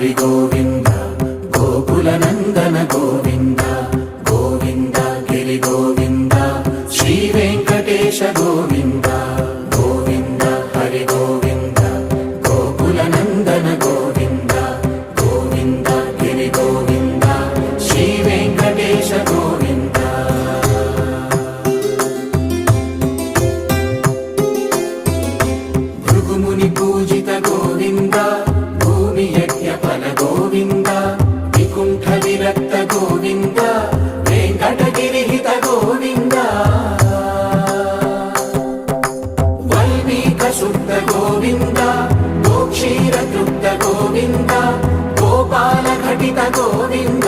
హరి గోవింద గోకుల నందన గోవింద గోవింద గిరి గోవింద శ్రీ వెంకటేశ గోవింద గోవింద హరి గోవింద గోకుల నందన గోవింద గోవింద గిరి గోవింద శ్రీ వెంకటేశ గోవింద భృగుముని పూజిత గోవింద భూమి యజ్ఞ ఫల గోవింద వికుంఠ విరక్త గోవింద వెంకటగిరిహిత గోవింద వల్మీక శుద్ధ గోవింద గోక్షీర తృప్త గోవింద గోపాల ఘటిత గోవింద